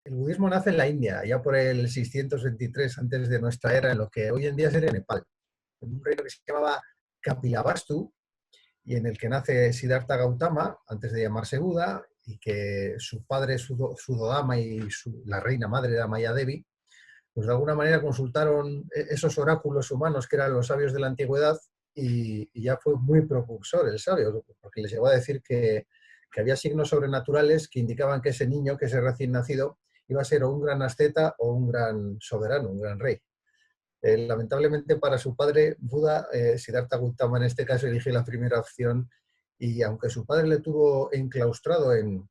El budismo nace en la India, ya por el 623 antes de nuestra era, en lo que hoy en día sería Nepal, en un reino que se llamaba Kapilavastu, y en el que nace Siddhartha Gautama, antes de llamarse Buda, y que su padre Sudodama y la reina madre era Maya Devi, pues de alguna manera consultaron esos oráculos humanos que eran los sabios de la antigüedad y ya fue muy propulsor el sabio, porque les llegó a decir que había signos sobrenaturales que indicaban que ese niño, que ese recién nacido, iba a ser o un gran asceta o un gran soberano, un gran rey. Lamentablemente para su padre, Buda, Siddhartha Gautama en este caso eligió la primera opción y aunque su padre le tuvo enclaustrado en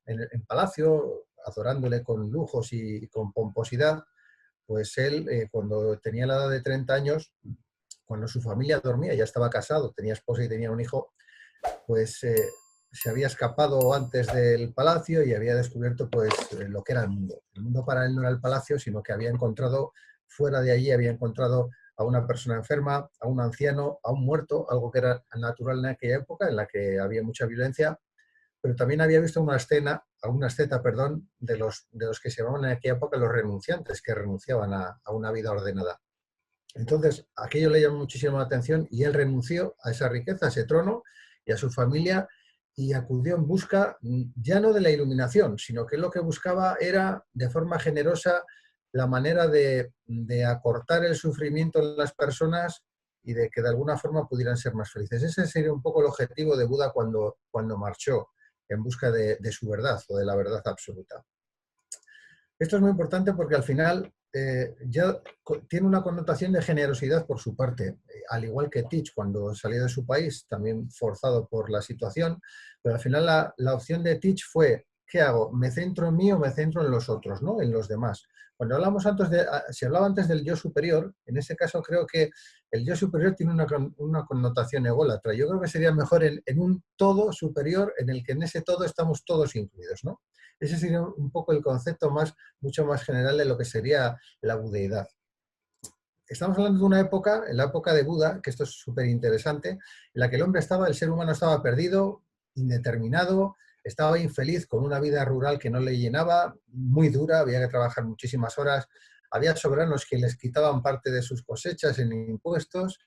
palacio, adorándole con lujos y con pomposidad, pues él, cuando tenía la edad de 30 años, cuando su familia dormía, ya estaba casado, tenía esposa y tenía un hijo, pues se había escapado antes del palacio y había descubierto pues lo que era el mundo. El mundo para él no era el palacio, sino que había encontrado, fuera de allí, había encontrado a una persona enferma, a un anciano, a un muerto, algo que era natural en aquella época, en la que había mucha violencia, pero también había visto una escena, a una asceta, perdón, de los que se llamaban en aquella época los renunciantes, que renunciaban a una vida ordenada. Entonces, aquello le llamó muchísimo la atención y él renunció a esa riqueza, a ese trono y a su familia y acudió en busca ya no de la iluminación, sino que lo que buscaba era, de forma generosa, la manera de acortar el sufrimiento de las personas y de que de alguna forma pudieran ser más felices. Ese sería un poco el objetivo de Buda cuando marchó en busca de su verdad o de la verdad absoluta. Esto es muy importante porque al final ya tiene una connotación de generosidad por su parte, al igual que Teach cuando salió de su país, también forzado por la situación, pero al final la opción de Teach fue, ¿qué hago? ¿Me centro en mí o me centro en los otros, ¿no? En los demás? Cuando hablamos antes se hablaba antes del yo superior, en ese caso creo que el yo superior tiene una connotación ególatra. Yo creo que sería mejor en un todo superior en el que en ese todo estamos todos incluidos, ¿no? Ese sería un poco el concepto mucho más general de lo que sería la budeidad. Estamos hablando de una época, en la época de Buda, que esto es súper interesante, en la que el ser humano estaba perdido, indeterminado, estaba infeliz con una vida rural que no le llenaba, muy dura, había que trabajar muchísimas horas, había soberanos que les quitaban parte de sus cosechas en impuestos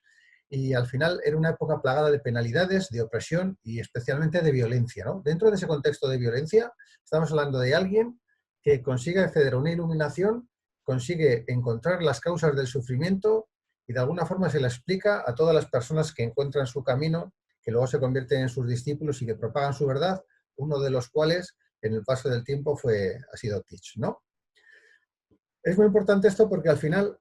y al final era una época plagada de penalidades, de opresión y especialmente de violencia, ¿no? Dentro de ese contexto de violencia, estamos hablando de alguien que consigue acceder a una iluminación, consigue encontrar las causas del sufrimiento y de alguna forma se la explica a todas las personas que encuentran su camino, que luego se convierten en sus discípulos y que propagan su verdad, uno de los cuales en el paso del tiempo ha sido Teach, ¿no? Es muy importante esto porque al final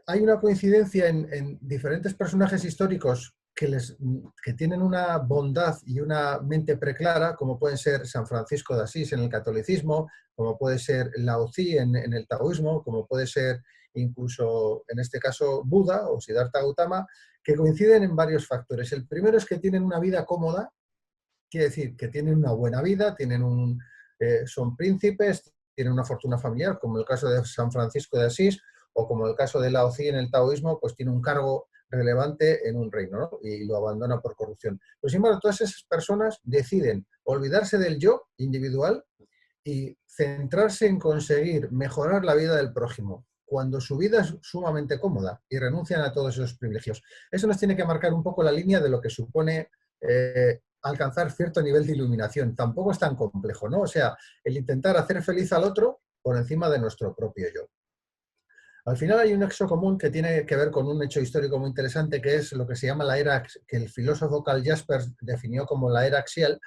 hay una coincidencia en diferentes personajes históricos que tienen una bondad y una mente preclara, como pueden ser San Francisco de Asís en el catolicismo, como puede ser Lao Tzu en el taoísmo, como puede ser incluso, en este caso, Buda o Siddhartha Gautama, que coinciden en varios factores. El primero es que tienen una vida cómoda, quiere decir que tienen una buena vida, son príncipes, tienen una fortuna familiar, como el caso de San Francisco de Asís, o como el caso de Lao Tzu en el taoísmo, pues tiene un cargo relevante en un reino, ¿no? Y lo abandona por corrupción. Pero sin embargo, todas esas personas deciden olvidarse del yo individual y centrarse en conseguir mejorar la vida del prójimo, cuando su vida es sumamente cómoda y renuncian a todos esos privilegios. Eso nos tiene que marcar un poco la línea de lo que supone alcanzar cierto nivel de iluminación. Tampoco es tan complejo, ¿no? O sea, el intentar hacer feliz al otro por encima de nuestro propio yo. Al final hay un nexo común que tiene que ver con un hecho histórico muy interesante, que es lo que se llama la era, que el filósofo Karl Jaspers definió como la era axial,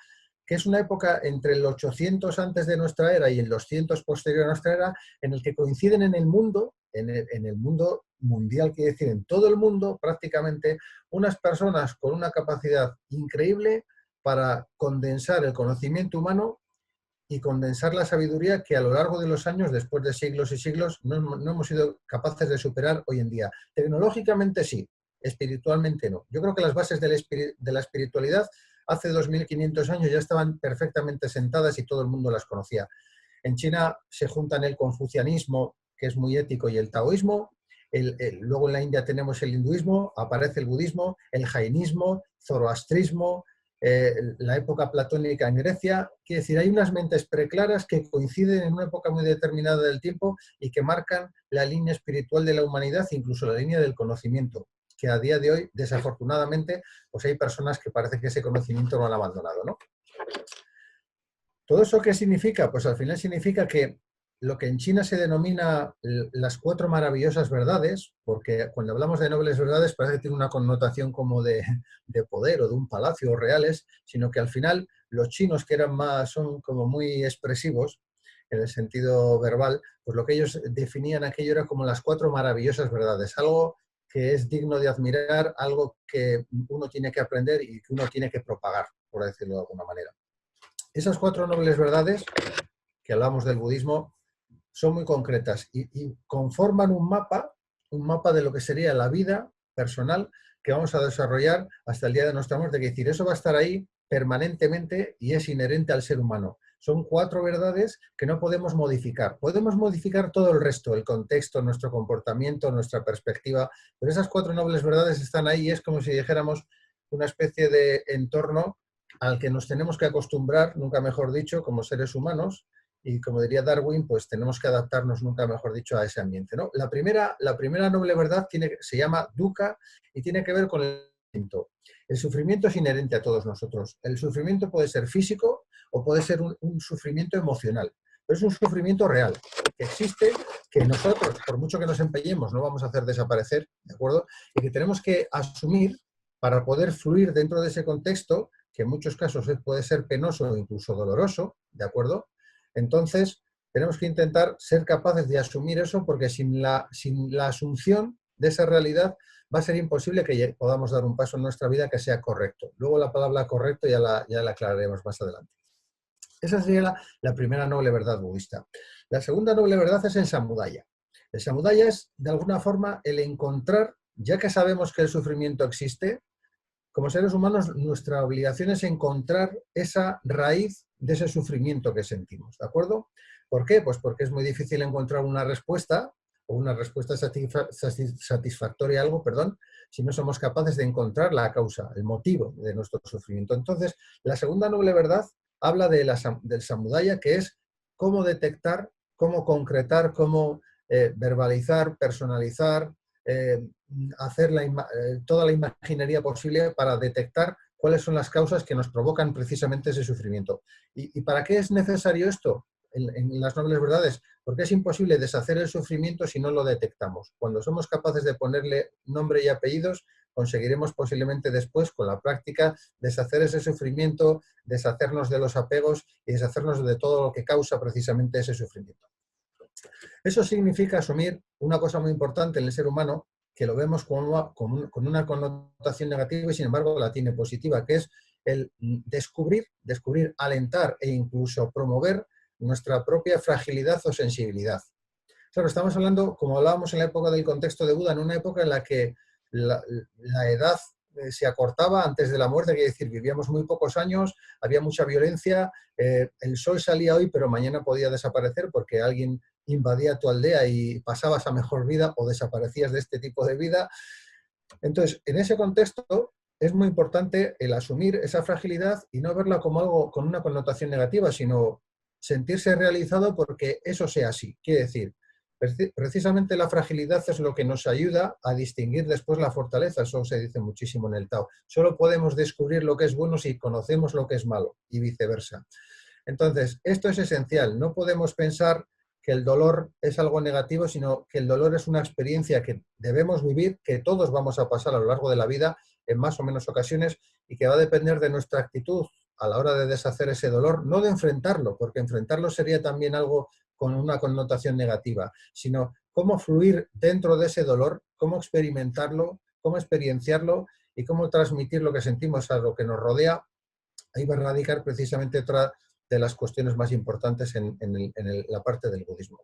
que es una época entre el 800 antes de nuestra era y el 200 posterior a nuestra era, en el que coinciden en el mundo, en el mundo mundial, quiere decir, en todo el mundo prácticamente, unas personas con una capacidad increíble para condensar el conocimiento humano y condensar la sabiduría que a lo largo de los años, después de siglos y siglos, no hemos sido capaces de superar hoy en día. Tecnológicamente sí, espiritualmente no. Yo creo que las bases de la espiritualidad hace 2500 años ya estaban perfectamente sentadas y todo el mundo las conocía. En China se juntan el confucianismo, que es muy ético, y el taoísmo. Luego en la India tenemos el hinduismo, aparece el budismo, el jainismo, zoroastrismo, la época platónica en Grecia. Quiere decir, hay unas mentes preclaras que coinciden en una época muy determinada del tiempo y que marcan la línea espiritual de la humanidad, incluso la línea del conocimiento, que a día de hoy, desafortunadamente, pues hay personas que parece que ese conocimiento lo han abandonado, ¿no? ¿Todo eso qué significa? Pues al final significa que lo que en China se denomina las 4 maravillosas verdades, porque cuando hablamos de nobles verdades parece que tiene una connotación como de poder o de un palacio reales, sino que al final los chinos, que son como muy expresivos en el sentido verbal, pues lo que ellos definían aquello era como las 4 maravillosas verdades, algo que es digno de admirar, algo que uno tiene que aprender y que uno tiene que propagar, por decirlo de alguna manera. Esas 4 nobles verdades, que hablamos del budismo, son muy concretas y conforman un mapa de lo que sería la vida personal que vamos a desarrollar hasta el día de nuestra muerte. Es decir, eso va a estar ahí permanentemente y es inherente al ser humano. Son 4 verdades que no podemos modificar. Podemos modificar todo el resto, el contexto, nuestro comportamiento, nuestra perspectiva, pero esas 4 nobles verdades están ahí y es como si dijéramos una especie de entorno al que nos tenemos que acostumbrar, nunca mejor dicho, como seres humanos, y como diría Darwin, pues tenemos que adaptarnos, nunca mejor dicho, a ese ambiente, ¿no? La primera noble verdad se llama dukkha y tiene que ver con el sufrimiento. El sufrimiento es inherente a todos nosotros. El sufrimiento puede ser físico o puede ser un sufrimiento emocional, pero es un sufrimiento real, que existe, que nosotros, por mucho que nos empeñemos, no vamos a hacer desaparecer, ¿de acuerdo? Y que tenemos que asumir para poder fluir dentro de ese contexto, que en muchos casos puede ser penoso o incluso doloroso, ¿de acuerdo? Entonces, tenemos que intentar ser capaces de asumir eso porque sin la asunción de esa realidad va a ser imposible que podamos dar un paso en nuestra vida que sea correcto. Luego la palabra correcto ya la aclararemos más adelante. Esa sería la primera noble verdad budista. La segunda noble verdad es el samudaya. El samudaya es, de alguna forma, el encontrar, ya que sabemos que el sufrimiento existe, como seres humanos, nuestra obligación es encontrar esa raíz de ese sufrimiento que sentimos, ¿de acuerdo? ¿Por qué? Pues porque es muy difícil encontrar una respuesta, o una respuesta satisfactoria a algo, perdón, si no somos capaces de encontrar la causa, el motivo de nuestro sufrimiento. Entonces, la segunda noble verdad habla del samudaya, que es cómo detectar, cómo concretar, cómo verbalizar, personalizar, hacer toda la imaginería posible para detectar cuáles son las causas que nos provocan precisamente ese sufrimiento. ¿Y para qué es necesario esto en las nobles verdades? Porque es imposible deshacer el sufrimiento si no lo detectamos. Cuando somos capaces de ponerle nombre y apellidos, conseguiremos posiblemente después, con la práctica, deshacer ese sufrimiento, deshacernos de los apegos y deshacernos de todo lo que causa precisamente ese sufrimiento. Eso significa asumir una cosa muy importante en el ser humano, que lo vemos con una connotación negativa y sin embargo la tiene positiva, que es el descubrir, alentar e incluso promover nuestra propia fragilidad o sensibilidad. Claro, estamos hablando, como hablábamos en la época del contexto de Buda, en una época en la que la edad se acortaba antes de la muerte, quiere decir, vivíamos muy pocos años, había mucha violencia, el sol salía hoy pero mañana podía desaparecer porque alguien invadía tu aldea y pasabas a mejor vida o desaparecías de este tipo de vida. Entonces, en ese contexto es muy importante el asumir esa fragilidad y no verla como algo con una connotación negativa, sino sentirse realizado porque eso sea así. Quiere decir, precisamente la fragilidad es lo que nos ayuda a distinguir después la fortaleza. Eso se dice muchísimo en el Tao. Solo podemos descubrir lo que es bueno si conocemos lo que es malo y viceversa. Entonces, esto es esencial. No podemos pensar que el dolor es algo negativo, sino que el dolor es una experiencia que debemos vivir, que todos vamos a pasar a lo largo de la vida en más o menos ocasiones y que va a depender de nuestra actitud a la hora de deshacer ese dolor, no de enfrentarlo, porque enfrentarlo sería también algo con una connotación negativa, sino cómo fluir dentro de ese dolor, cómo experimentarlo, cómo experienciarlo y cómo transmitir lo que sentimos a lo que nos rodea. Ahí va a radicar precisamente otra de las cuestiones más importantes en la parte del budismo.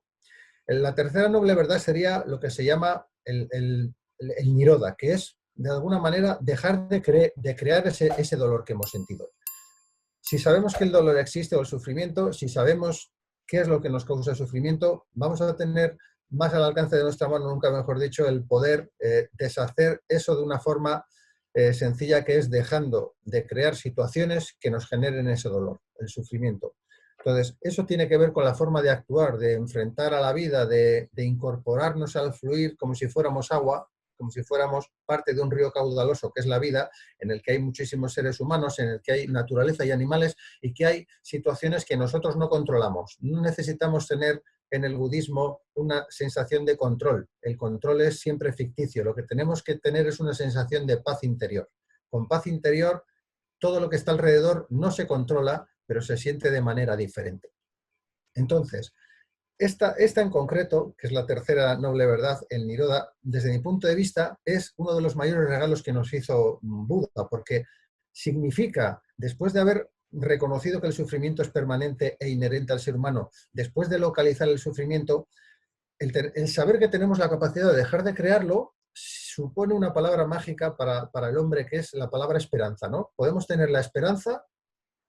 La tercera noble verdad sería lo que se llama el niroda, que es, de alguna manera, dejar de crear ese dolor que hemos sentido. Si sabemos que el dolor existe o el sufrimiento, si sabemos qué es lo que nos causa el sufrimiento, vamos a tener más al alcance de nuestra mano, nunca mejor dicho, el poder deshacer eso de una forma sencilla, que es dejando de crear situaciones que nos generen ese dolor, el sufrimiento. Entonces, eso tiene que ver con la forma de actuar, de enfrentar a la vida, de incorporarnos al fluir como si fuéramos agua, como si fuéramos parte de un río caudaloso, que es la vida, en el que hay muchísimos seres humanos, en el que hay naturaleza y animales, y que hay situaciones que nosotros no controlamos. No necesitamos tener en el budismo una sensación de control. El control es siempre ficticio. Lo que tenemos que tener es una sensación de paz interior. Con paz interior, todo lo que está alrededor no se controla, pero se siente de manera diferente. Entonces, esta en concreto, que es la tercera noble verdad, el Niroda, desde mi punto de vista, es uno de los mayores regalos que nos hizo Buda, porque significa, después de haber reconocido que el sufrimiento es permanente e inherente al ser humano, después de localizar el sufrimiento, el saber que tenemos la capacidad de dejar de crearlo supone una palabra mágica para el hombre, que es la palabra esperanza, ¿no? Podemos tener la esperanza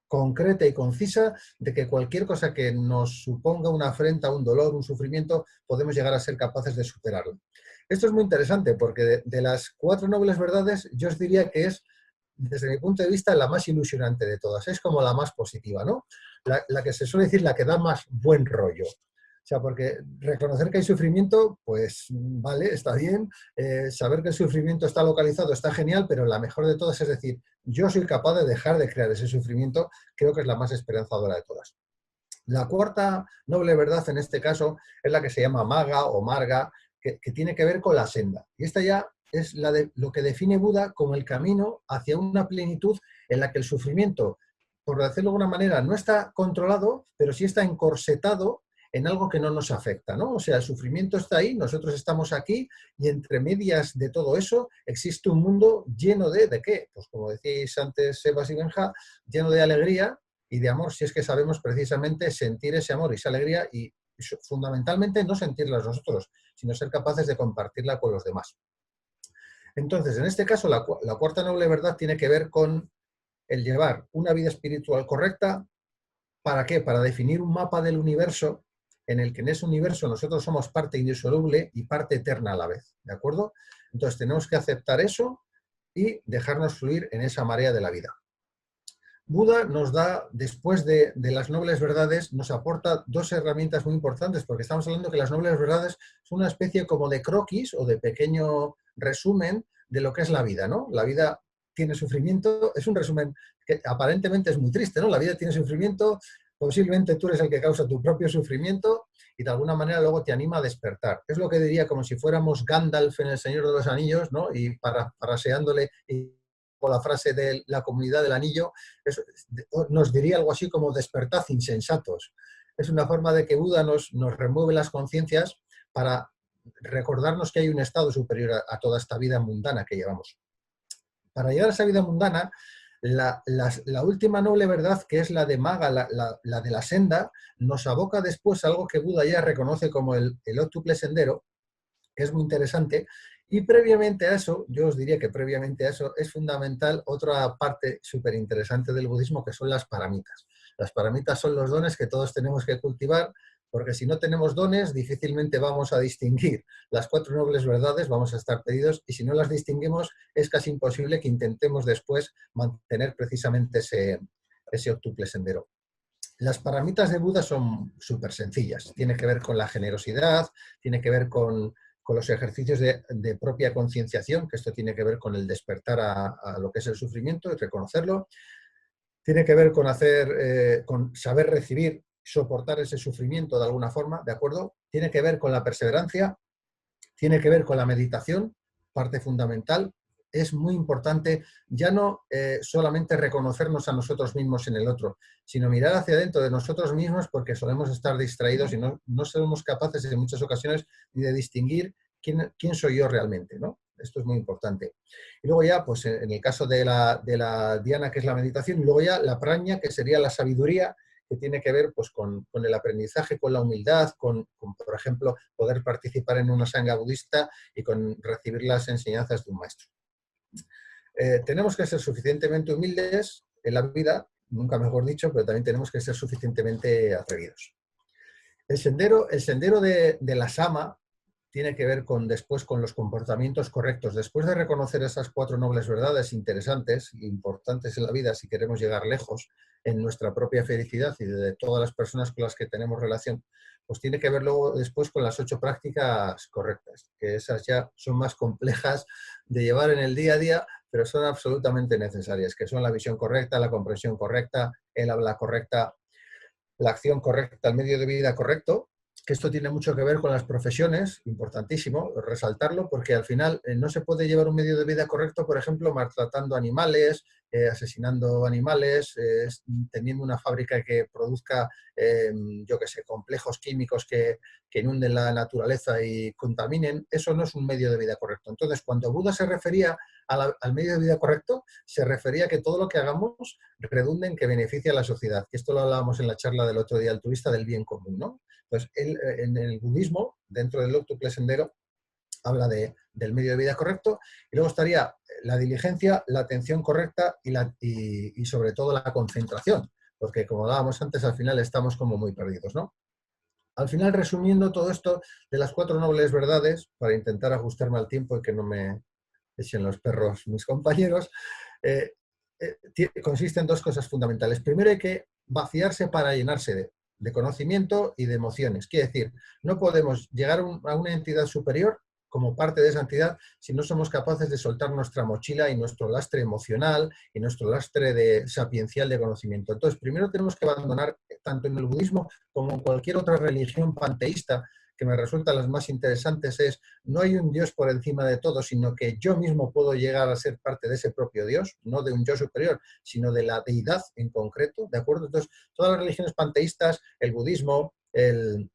concreta y concisa de que cualquier cosa que nos suponga una afrenta, un dolor, un sufrimiento, podemos llegar a ser capaces de superarlo. Esto es muy interesante porque de las 4 nobles verdades, yo os diría que es, desde mi punto de vista, la más ilusionante de todas. Es como la más positiva, ¿no? La que se suele decir la que da más buen rollo. O sea, porque reconocer que hay sufrimiento, pues vale, está bien. Saber que el sufrimiento está localizado está genial, pero la mejor de todas es decir, yo soy capaz de dejar de crear ese sufrimiento, creo que es la más esperanzadora de todas. La cuarta noble verdad en este caso es la que se llama Maga o Marga, que tiene que ver con la senda. Y esta ya es lo que define Buda como el camino hacia una plenitud en la que el sufrimiento, por decirlo de alguna manera, no está controlado, pero sí está encorsetado en algo que no nos afecta, ¿no? O sea, el sufrimiento está ahí, nosotros estamos aquí, y entre medias de todo eso existe un mundo lleno ¿de qué? Pues como decíais antes, Sebas y Benja, lleno de alegría y de amor, si es que sabemos precisamente sentir ese amor y esa alegría y fundamentalmente no sentirla nosotros, sino ser capaces de compartirla con los demás. Entonces, en este caso, la cuarta noble verdad tiene que ver con el llevar una vida espiritual correcta. ¿Para qué? Para definir un mapa del universo en el que en ese universo nosotros somos parte indisoluble y parte eterna a la vez, ¿de acuerdo? Entonces tenemos que aceptar eso y dejarnos fluir en esa marea de la vida. Buda nos da, después de las nobles verdades, nos aporta 2 herramientas muy importantes, porque estamos hablando que las nobles verdades son una especie como de croquis o de pequeño resumen de lo que es la vida, ¿no? La vida tiene sufrimiento, es un resumen que aparentemente es muy triste, ¿no? La vida tiene sufrimiento, posiblemente tú eres el que causa tu propio sufrimiento y de alguna manera luego te anima a despertar. Es lo que diría como si fuéramos Gandalf en El Señor de los Anillos, ¿no? Y paraseándole y con la frase de la comunidad del anillo, nos diría algo así como despertad insensatos. Es una forma de que Buda nos remueve las conciencias para recordarnos que hay un estado superior a toda esta vida mundana que llevamos. Para llegar a esa vida mundana, la última noble verdad, que es la de Maga, la de la senda, nos aboca después a algo que Buda ya reconoce como el óctuple sendero, que es muy interesante. Y previamente a eso, yo os diría que previamente a eso es fundamental otra parte súper interesante del budismo, que son las paramitas. Las paramitas son los dones que todos tenemos que cultivar, porque si no tenemos dones, difícilmente vamos a distinguir las 4 nobles verdades, vamos a estar perdidos, y si no las distinguimos, es casi imposible que intentemos después mantener precisamente ese octuple sendero. Las paramitas de Buda son súper sencillas, tiene que ver con la generosidad, tiene que ver con los ejercicios de propia concienciación, que esto tiene que ver con el despertar a lo que es el sufrimiento y reconocerlo, tiene que ver con saber recibir, soportar ese sufrimiento de alguna forma, ¿de acuerdo? Tiene que ver con la perseverancia, tiene que ver con la meditación, parte fundamental. Es muy importante ya no solamente reconocernos a nosotros mismos en el otro, sino mirar hacia adentro de nosotros mismos, porque solemos estar distraídos y no somos capaces en muchas ocasiones ni de distinguir quién soy yo realmente, ¿no? Esto es muy importante. Y luego ya, pues en el caso de la dhyana, que es la meditación, y luego ya la praña, que sería la sabiduría, que tiene que ver pues, con el aprendizaje, con la humildad, con, por ejemplo, poder participar en una sangha budista y con recibir las enseñanzas de un maestro. Tenemos que ser suficientemente humildes en la vida, nunca mejor dicho, pero también tenemos que ser suficientemente atrevidos. El sendero de la Sama tiene que ver después con los comportamientos correctos. Después de reconocer esas 4 nobles verdades interesantes e importantes en la vida si queremos llegar lejos en nuestra propia felicidad y de todas las personas con las que tenemos relación, pues tiene que ver luego después con las 8 prácticas correctas, que esas ya son más complejas de llevar en el día a día, pero son absolutamente necesarias, que son la visión correcta, la comprensión correcta, el habla correcta, la acción correcta, el medio de vida correcto, que esto tiene mucho que ver con las profesiones, importantísimo resaltarlo, porque al final no se puede llevar un medio de vida correcto, por ejemplo, maltratando animales, asesinando animales, teniendo una fábrica que produzca, yo qué sé, complejos químicos que inunden la naturaleza y contaminen. Eso no es un medio de vida correcto. Entonces, cuando Buda se refería al medio de vida correcto, se refería a que todo lo que hagamos redunde en que beneficie a la sociedad. Que esto lo hablábamos en la charla del otro día altruista del bien común, ¿no? Entonces, en el budismo, dentro del octuple sendero, habla del medio de vida correcto, y luego estaría la diligencia, la atención correcta y sobre todo la concentración, porque como hablábamos antes, al final estamos como muy perdidos, ¿no? Al final, resumiendo todo esto de las 4 nobles verdades, para intentar ajustarme al tiempo y que no me echen los perros mis compañeros, consiste en 2 cosas fundamentales. Primero, hay que vaciarse para llenarse de conocimiento y de emociones. Quiere decir, no podemos llegar a una entidad superior como parte de esa entidad si no somos capaces de soltar nuestra mochila y nuestro lastre emocional y nuestro lastre sapiencial de conocimiento. Entonces, primero tenemos que abandonar, tanto en el budismo como en cualquier otra religión panteísta, que me resultan las más interesantes, es no hay un Dios por encima de todo, sino que yo mismo puedo llegar a ser parte de ese propio Dios, no de un yo superior, sino de la deidad en concreto, ¿de acuerdo? Entonces, todas las religiones panteístas, el budismo, el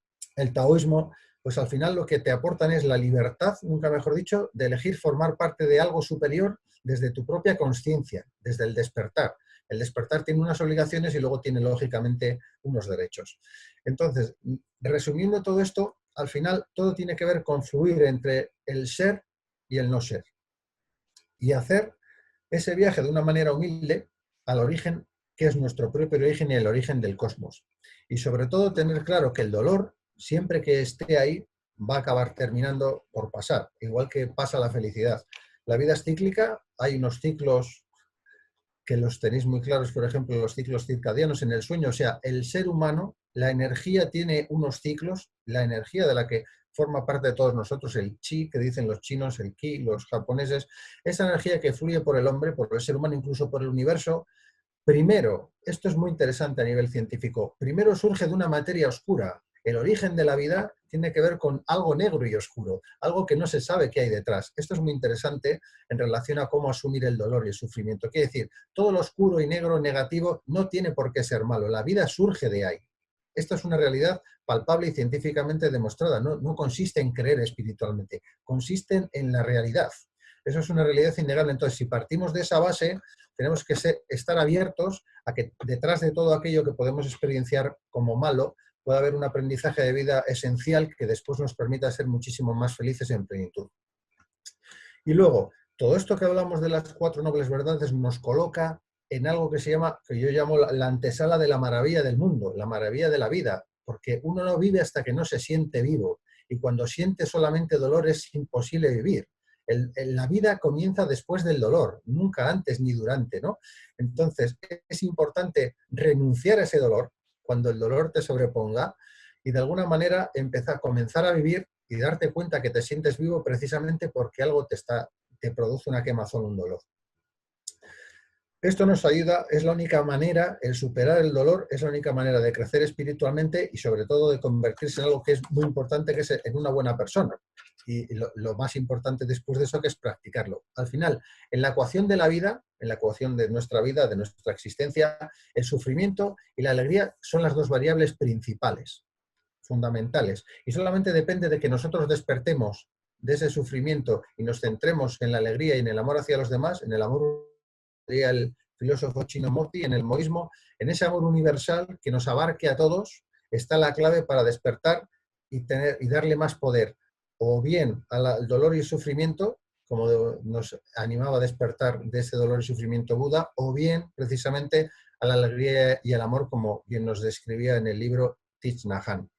taoísmo, pues al final lo que te aportan es la libertad, nunca mejor dicho, de elegir formar parte de algo superior desde tu propia conciencia, desde el despertar. El despertar tiene unas obligaciones y luego tiene, lógicamente, unos derechos. Entonces, resumiendo todo esto, al final todo tiene que ver con fluir entre el ser y el no ser. Y hacer ese viaje de una manera humilde al origen, que es nuestro propio origen y el origen del cosmos. Y sobre todo tener claro que el dolor, siempre que esté ahí, va a acabar terminando por pasar, igual que pasa la felicidad. La vida es cíclica, hay unos ciclos que los tenéis muy claros, por ejemplo, los ciclos circadianos en el sueño. O sea, el ser humano, la energía tiene unos ciclos, la energía de la que forma parte de todos nosotros, el chi, que dicen los chinos, el ki, los japoneses, esa energía que fluye por el hombre, por el ser humano, incluso por el universo. Primero, esto es muy interesante a nivel científico, primero surge de una materia oscura. El origen de la vida tiene que ver con algo negro y oscuro, algo que no se sabe qué hay detrás. Esto es muy interesante en relación a cómo asumir el dolor y el sufrimiento. Quiere decir, todo lo oscuro y negro negativo no tiene por qué ser malo, la vida surge de ahí. Esto es una realidad palpable y científicamente demostrada. No consiste en creer espiritualmente, consiste en la realidad. Eso es una realidad innegable. Entonces, si partimos de esa base, tenemos que estar abiertos a que detrás de todo aquello que podemos experienciar como malo, pueda haber un aprendizaje de vida esencial que después nos permita ser muchísimo más felices en plenitud. Y luego, todo esto que hablamos de las 4 nobles verdades nos coloca en algo que yo llamo la antesala de la maravilla del mundo, la maravilla de la vida, porque uno no vive hasta que no se siente vivo, y cuando siente solamente dolor es imposible vivir. La vida comienza después del dolor, nunca antes ni durante, ¿no? Entonces, es importante renunciar a ese dolor cuando el dolor te sobreponga y de alguna manera comenzar a vivir y darte cuenta que te sientes vivo precisamente porque algo te produce una quemazón, un dolor. Esto nos ayuda, es la única manera, el superar el dolor es la única manera de crecer espiritualmente y sobre todo de convertirse en algo que es muy importante, que es en una buena persona. Y lo más importante después de eso que es practicarlo. Al final, en la ecuación de la vida, en la ecuación de nuestra vida, de nuestra existencia, el sufrimiento y la alegría son las 2 variables principales, fundamentales. Y solamente depende de que nosotros despertemos de ese sufrimiento y nos centremos en la alegría y en el amor hacia los demás, en el amor el filósofo chino Mozi, en el moísmo, en ese amor universal que nos abarque a todos, está la clave para despertar y darle más poder, o bien al dolor y el sufrimiento, como nos animaba a despertar de ese dolor y sufrimiento Buda, o bien precisamente a la alegría y al amor, como bien nos describía en el libro Thich Nhat Hanh.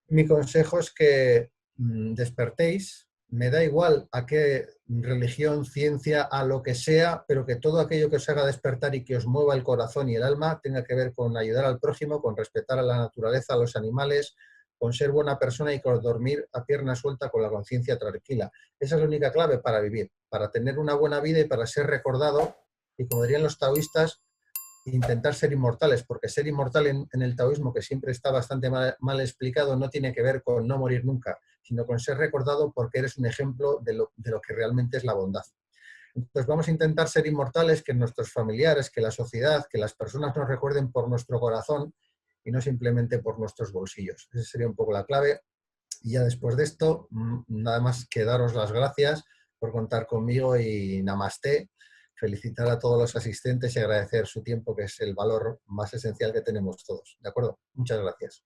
Mi consejo es que despertéis, me da igual a qué religión, ciencia, a lo que sea, pero que todo aquello que os haga despertar y que os mueva el corazón y el alma tenga que ver con ayudar al prójimo, con respetar a la naturaleza, a los animales, con ser buena persona y con dormir a pierna suelta con la conciencia tranquila. Esa es la única clave para vivir, para tener una buena vida y para ser recordado, y como dirían los taoístas, intentar ser inmortales, porque ser inmortal en el taoísmo, que siempre está bastante mal explicado, no tiene que ver con no morir nunca, sino con ser recordado porque eres un ejemplo de lo que realmente es la bondad. Entonces vamos a intentar ser inmortales, que nuestros familiares, que la sociedad, que las personas nos recuerden por nuestro corazón y no simplemente por nuestros bolsillos. Esa sería un poco la clave. Y ya después de esto, nada más que daros las gracias por contar conmigo y namaste. Felicitar a todos los asistentes y agradecer su tiempo, que es el valor más esencial que tenemos todos. ¿De acuerdo? Muchas gracias.